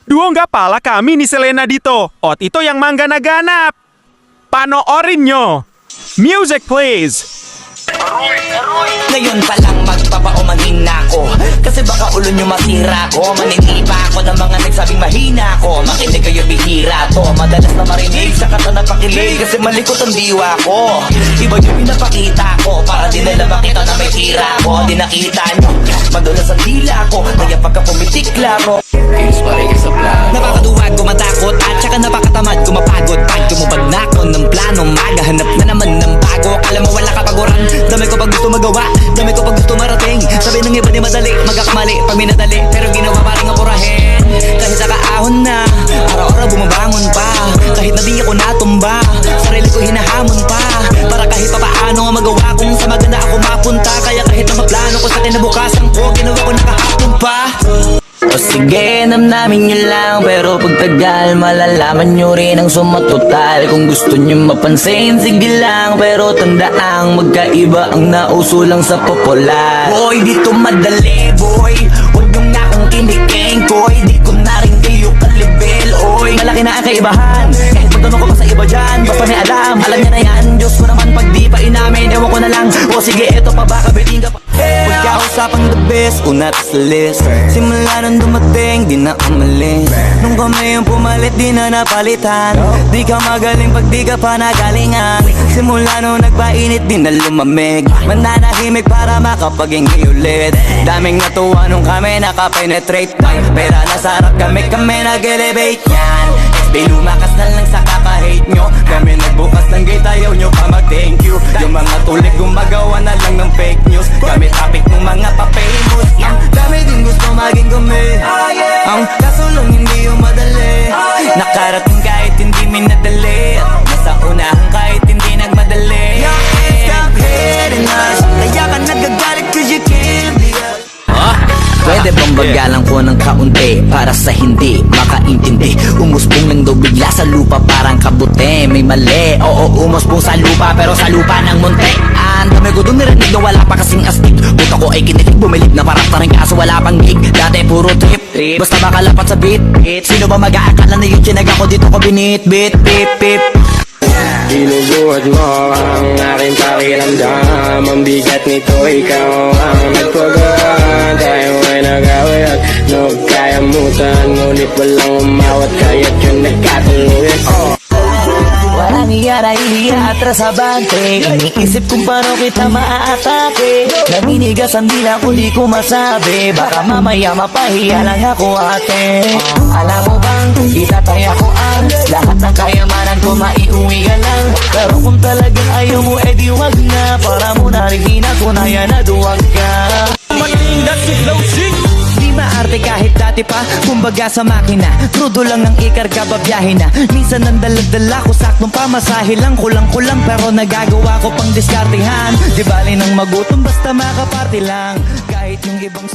Duo nga pala kami ni Selena dito. At ito yang mangganap-ganap. Panoorin nyo. Music please. Ngayon pa lang magpapaumanhin na ako, kasi baka ulo nyo masira ko. Maninipa ako ng mga nagsabing mahina ko. Makinig kayo, bihira to. Madalas na marinig sa kata na pakilig, kasi malikot ang diwa ko. Iba yung pinapakita ko, para di nila makita na may tira ko. Di nakita nyo, madulas ang dila ko, kaya pagka pumitikla ko. Napakaduwag, gumatakot, at saka napakatamad, gumapagod. Pag tumupad na ako ng plano, magahanap na naman ng bago. Alam mo wala kapaguran, dami ko pag gusto magawa, dami ko pag gusto marating. Sabi ng iba di madali, magkakamali pag minadali, pero ginawa pa rin apurahin. Kahit nakaahon na, araw-araw bumabangon pa. Kahit na di ako natumba, sarili ko hinahamon pa, para kahit pa paano magawa kung sa maganda ako mapunta. Kaya kahit na maplano ko sa kinabukasan ko, ginawa ko nakahapon pa. O sige, namnamin nyo lang, pero pagtagal malalaman nyo rin ang sumatotal. Kung gusto nyo mapansin, sige lang, pero tandaang magkaiba ang nauso lang sa popular. Boy, dito madali, boy, huwag nyo nga akong kinikeng, koy. Di ko na rin kayo kalibel, oy. Malaki na ang kaibahan, kahit magtanong ko pa sa iba dyan, baka may alam niya na yan. Diyos ko naman pag di pa inamin, ewan ko na lang. O sige, eto pa ba, kabitin ka pa. Pagkausapang the best, unat sa list. Simula nung dumating, di na umalis. Nung kami yung pumalit, di na napalitan. Di ka magaling pag di ka pa nagalingan. Simula nung nagpainit, di na lumamig. Mananahimik para makapag-ingay ulit. Daming natuwa nung kami nakapenetrate. Pera nasa harap kami nag-elevate yan. SB lumakas na lang sa kaka-hate nyo. Kami nagbukas ng gate, ayaw nyo pa mag-thank you. Yung mga tulik gumagawa na lang ng fake news. Kami topic ng mga pa-famous. Ang dami din gusto maging kami. Ang kaso lang hindi yung madali. Nakarating kahit hindi minadali. At nasa unahan kahit hindi nagmadali. Stop hating us, kaya ka nagagalit cause you can't be us. Pwede bang bagalan ko ng kaunti para sa hindi makaintindi? Umuspong lang daw bigla sa lupa parang kabute. May mali, oo umuspong sa lupa pero sa lupa ng munti. Ang dami ko dun narinig na wala pa kasing astig. Buta ko ay kinilig, bumilib na parang taring kaso wala pang gig. Dati puro trip, basta makalapat sa beat. Sino ba mag-aakala na yung tinaga ko dito ko binit, bit, pip, pip. Binubuhat mo ang aking pakiramdam. Ang bigat nito, ikaw ang nagpagawa. Tayo ay nag-awit, nagkayamutan. Ngunit walang umawat, kaya't yun nagkatuluyan. Walang iya na iniatras sa bante. Iniisip kung paano kita maaatake. Naninigas ang dila kung di ko masabi. Baka mamaya mapahiya lang ako ate. Alam mo bang itatay ako ang lahat ng kayamanan ko maiuwi ka lang. Pero kung talagang ayaw mo edi wag na. Para mo na rin hinatunayan na duwag ka. Manindas si Closing. Di maarte kahit dati pa, kumbaga sa makina. Crudo lang ng ikarga, babiyahe na. Minsan ang daladala ko, saktong pamasahe lang. Kulang-kulang pero nagagawa ko pang diskartehan. Di bali nang magutom basta makaparty lang. Kahit yung ibang